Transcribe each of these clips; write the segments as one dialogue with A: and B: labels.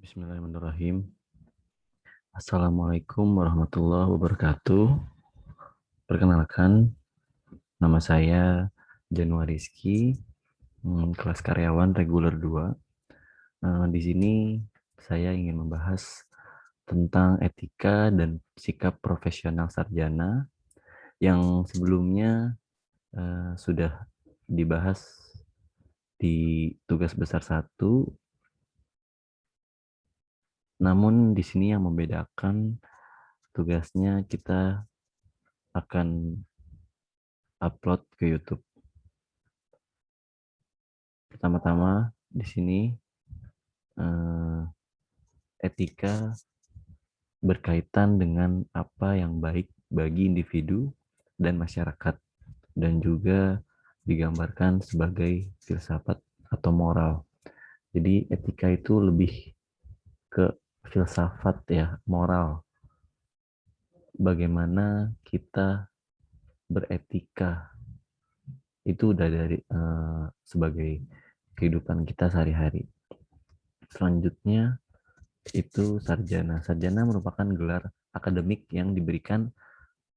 A: Bismillahirrahmanirrahim. Assalamualaikum warahmatullahi wabarakatuh. Perkenalkan, nama saya Januari Rizky, kelas karyawan reguler 2. Di sini saya ingin membahas tentang etika dan sikap profesional sarjana yang sebelumnya sudah dibahas di tugas besar 1. Namun di sini yang membedakan tugasnya kita akan upload ke YouTube. Pertama-tama di sini etika berkaitan dengan apa yang baik bagi individu dan masyarakat, dan juga digambarkan sebagai filsafat atau moral. Jadi etika itu lebih ke filsafat ya, moral. Bagaimana kita beretika itu udah dari sebagai kehidupan kita sehari-hari. Selanjutnya itu sarjana. Sarjana merupakan gelar akademik yang diberikan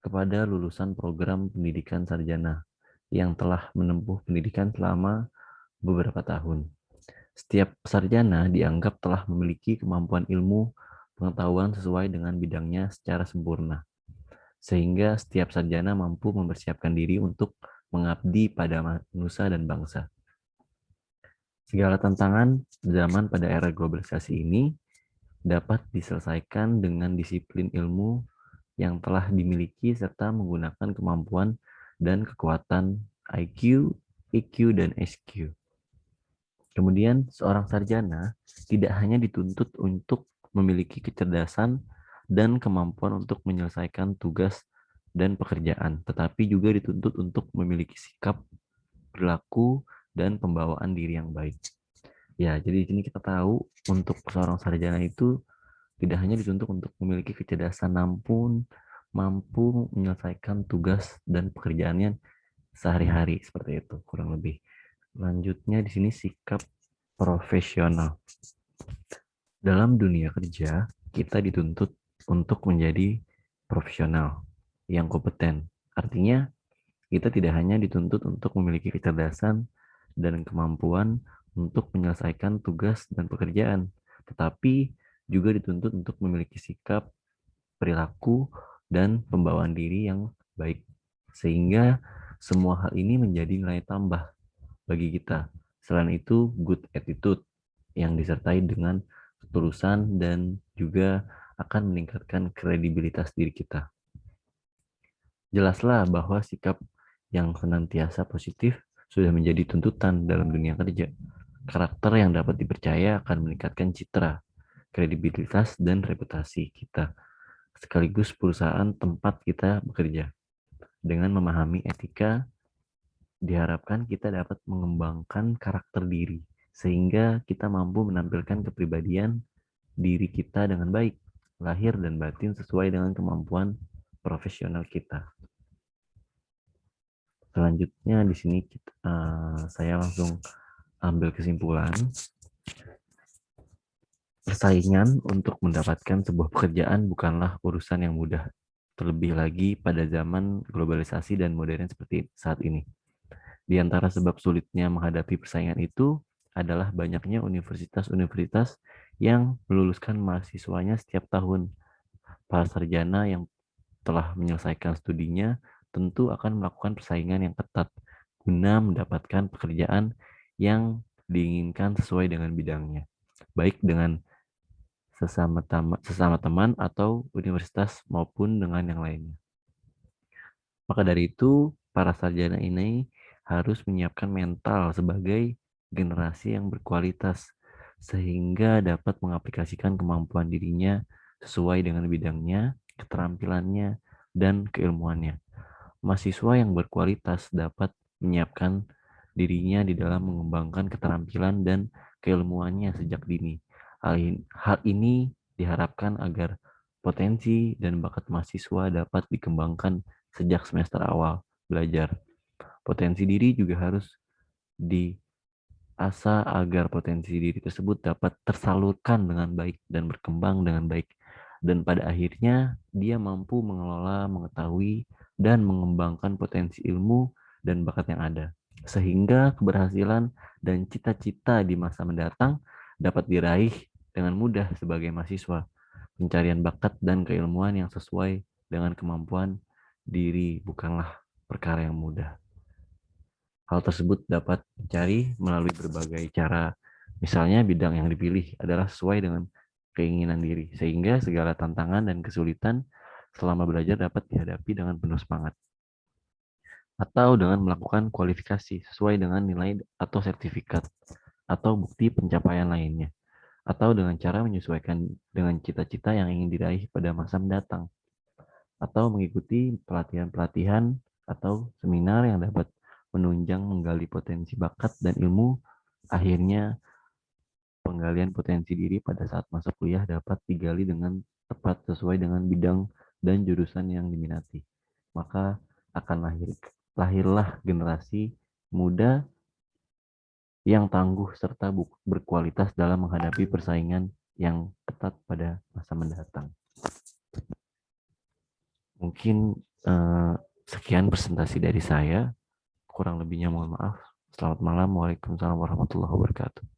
A: kepada lulusan program pendidikan sarjana yang telah menempuh pendidikan selama beberapa tahun. Setiap sarjana dianggap telah memiliki kemampuan ilmu pengetahuan sesuai dengan bidangnya secara sempurna, sehingga setiap sarjana mampu mempersiapkan diri untuk mengabdi pada nusa dan bangsa. Segala tantangan zaman pada era globalisasi ini dapat diselesaikan dengan disiplin ilmu yang telah dimiliki serta menggunakan kemampuan dan kekuatan IQ, EQ, dan SQ. Kemudian, seorang sarjana tidak hanya dituntut untuk memiliki kecerdasan dan kemampuan untuk menyelesaikan tugas dan pekerjaan, tetapi juga dituntut untuk memiliki sikap, perilaku, dan pembawaan diri yang baik. Ya, jadi di sini kita tahu untuk seorang sarjana itu tidak hanya dituntut untuk memiliki kecerdasan, namun mampu menyelesaikan tugas dan pekerjaannya sehari-hari, seperti itu kurang lebih. Lanjutnya di sini sikap profesional. Dalam dunia kerja, kita dituntut untuk menjadi profesional yang kompeten. Artinya, kita tidak hanya dituntut untuk memiliki kecerdasan dan kemampuan untuk menyelesaikan tugas dan pekerjaan, tetapi juga dituntut untuk memiliki sikap, perilaku, dan pembawaan diri yang baik. Sehingga semua hal ini menjadi nilai tambah bagi kita. Selain itu, good attitude yang disertai dengan ketulusan dan juga akan meningkatkan kredibilitas diri kita. Jelaslah bahwa sikap yang senantiasa positif sudah menjadi tuntutan dalam dunia kerja. Karakter yang dapat dipercaya akan meningkatkan citra, kredibilitas, dan reputasi kita, sekaligus perusahaan tempat kita bekerja. Dengan memahami etika, diharapkan kita dapat mengembangkan karakter diri, sehingga kita mampu menampilkan kepribadian diri kita dengan baik, lahir dan batin sesuai dengan kemampuan profesional kita. Selanjutnya di sini saya langsung ambil kesimpulan. Persaingan untuk mendapatkan sebuah pekerjaan bukanlah urusan yang mudah, terlebih lagi pada zaman globalisasi dan modern seperti saat ini. Di antara sebab sulitnya menghadapi persaingan itu adalah banyaknya universitas-universitas yang meluluskan mahasiswanya setiap tahun. Para sarjana yang telah menyelesaikan studinya tentu akan melakukan persaingan yang ketat guna mendapatkan pekerjaan yang diinginkan sesuai dengan bidangnya, baik dengan sesama teman atau universitas maupun dengan yang lainnya. Maka dari itu, para sarjana ini harus menyiapkan mental sebagai generasi yang berkualitas sehingga dapat mengaplikasikan kemampuan dirinya sesuai dengan bidangnya, keterampilannya, dan keilmuannya. Mahasiswa yang berkualitas dapat menyiapkan dirinya di dalam mengembangkan keterampilan dan keilmuannya sejak dini. Hal ini diharapkan agar potensi dan bakat mahasiswa dapat dikembangkan sejak semester awal belajar. Potensi diri juga harus asa agar potensi diri tersebut dapat tersalurkan dengan baik dan berkembang dengan baik. Dan pada akhirnya dia mampu mengelola, mengetahui, dan mengembangkan potensi ilmu dan bakat yang ada. Sehingga keberhasilan dan cita-cita di masa mendatang dapat diraih dengan mudah sebagai mahasiswa. Pencarian bakat dan keilmuan yang sesuai dengan kemampuan diri bukanlah perkara yang mudah. Hal tersebut dapat dicari melalui berbagai cara. Misalnya bidang yang dipilih adalah sesuai dengan keinginan diri, sehingga segala tantangan dan kesulitan selama belajar dapat dihadapi dengan penuh semangat. Atau dengan melakukan kualifikasi sesuai dengan nilai atau sertifikat, atau bukti pencapaian lainnya. Atau dengan cara menyesuaikan dengan cita-cita yang ingin diraih pada masa mendatang. Atau mengikuti pelatihan-pelatihan atau seminar yang dapat menunjang menggali potensi bakat dan ilmu. Akhirnya, penggalian potensi diri pada saat masa kuliah dapat digali dengan tepat sesuai dengan bidang dan jurusan yang diminati. Maka akan lahirlah generasi muda yang tangguh serta berkualitas dalam menghadapi persaingan yang ketat pada masa mendatang. Mungkin sekian presentasi dari saya. Kurang lebihnya mohon maaf. Selamat malam. Waalaikumsalam warahmatullahi wabarakatuh.